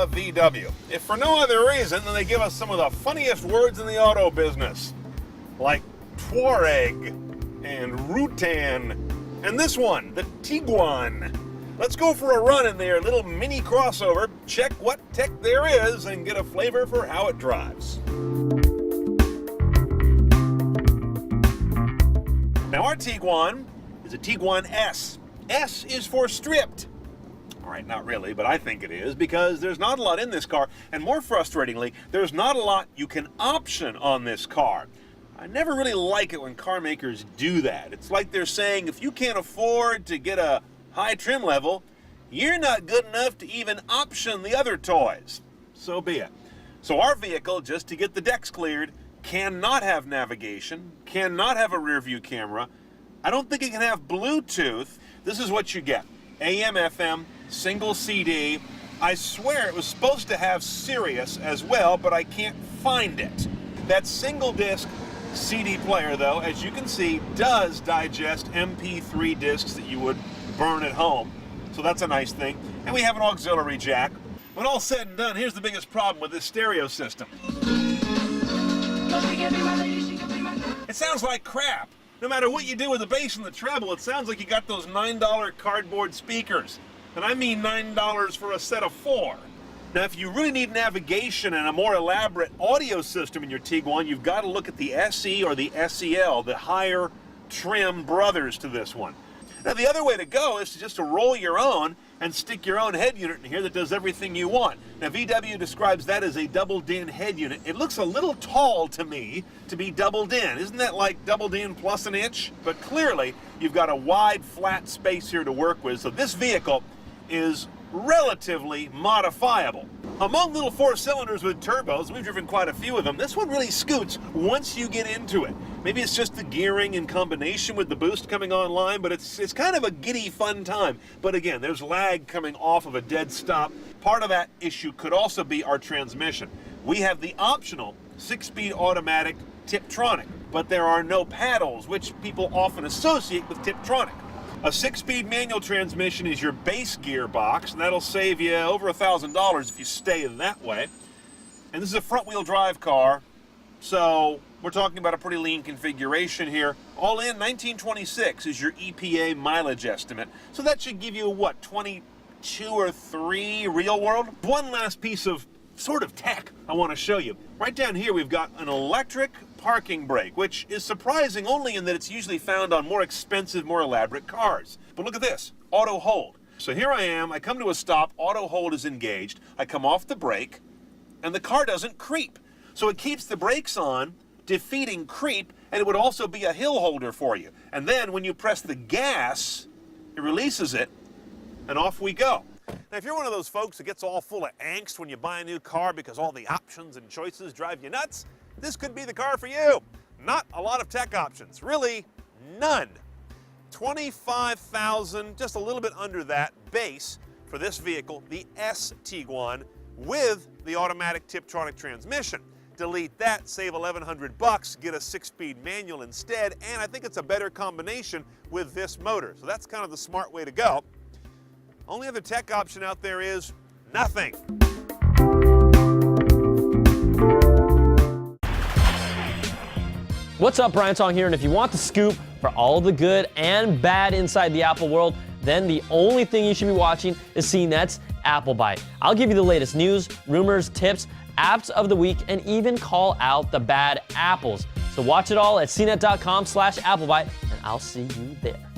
love VW, if for no other reason than they give us some of the funniest words in the auto business, like Touareg and Rutan, and this one, the Tiguan. Let's go for a run in their little mini crossover, check what tech there is, and get a flavor for how it drives. Now our Tiguan is a Tiguan S. S is for stripped. All right, not really, but I think it is, because there's not a lot in this car, and more frustratingly, there's not a lot you can option on this car. I never really like it when car makers do that. It's like they're saying, if you can't afford to get a high trim level, you're not good enough to even option the other toys. So be it. So our vehicle, just to get the decks cleared, cannot have navigation, cannot have a rear view camera. I don't think it can have Bluetooth. This is what you get. AM, FM, single CD. I swear it was supposed to have Sirius as well, but I can't find it. That single disc CD player, though, as you can see, does digest MP3 discs that you would burn at home. So that's a nice thing. And we have an auxiliary jack. When all's said and done, here's the biggest problem with this stereo system. It sounds like crap. No matter what you do with the bass and the treble, it sounds like you got those $9 cardboard speakers. And I mean $9 for a set of 4. Now, if you really need navigation and a more elaborate audio system in your Tiguan, you've got to look at the SE or the SEL, the higher trim brothers to this one. Now, the other way to go is just to roll your own and stick your own head unit in here that does everything you want. Now, VW describes that as a double-din head unit. It looks a little tall to me to be double-din. Isn't that like double-din plus an inch? But clearly, you've got a wide, flat space here to work with, so this vehicle is relatively modifiable. Among little 4 cylinders with turbos, we've driven quite a few of them, this one really scoots once you get into it. Maybe it's just the gearing in combination with the boost coming online, but it's kind of a giddy fun time. But again, there's lag coming off of a dead stop. Part of that issue could also be our transmission. We have the optional 6-speed automatic Tiptronic, but there are no paddles, which people often associate with Tiptronic. A 6-speed manual transmission is your base gearbox, and that'll save you over $1,000 if you stay that way. And this is a front-wheel drive car, so we're talking about a pretty lean configuration here. All in, 1926 is your EPA mileage estimate. So that should give you, what, 22 or 3 real world? One last piece of sort of tech I want to show you. Right down here we've got an electric parking brake, which is surprising only in that it's usually found on more expensive, more elaborate cars. But look at this, auto hold. So here I am, I come to a stop, auto hold is engaged, I come off the brake, and the car doesn't creep. So it keeps the brakes on, defeating creep, and it would also be a hill holder for you. And then when you press the gas, it releases it, and off we go. Now, if you're one of those folks that gets all full of angst when you buy a new car because all the options and choices drive you nuts, this could be the car for you. Not a lot of tech options, really none. $25,000, just a little bit under that base for this vehicle, the S Tiguan with the automatic Tiptronic transmission. Delete that, save $1,100, get a 6-speed manual instead, and I think it's a better combination with this motor. So that's kind of the smart way to go. Only other tech option out there is nothing. What's up, Brian Tong here, and if you want the scoop for all the good and bad inside the Apple world, then the only thing you should be watching is CNET's Apple Byte. I'll give you the latest news, rumors, tips, apps of the week, and even call out the bad apples. So watch it all at cnet.com/AppleByte, and I'll see you there.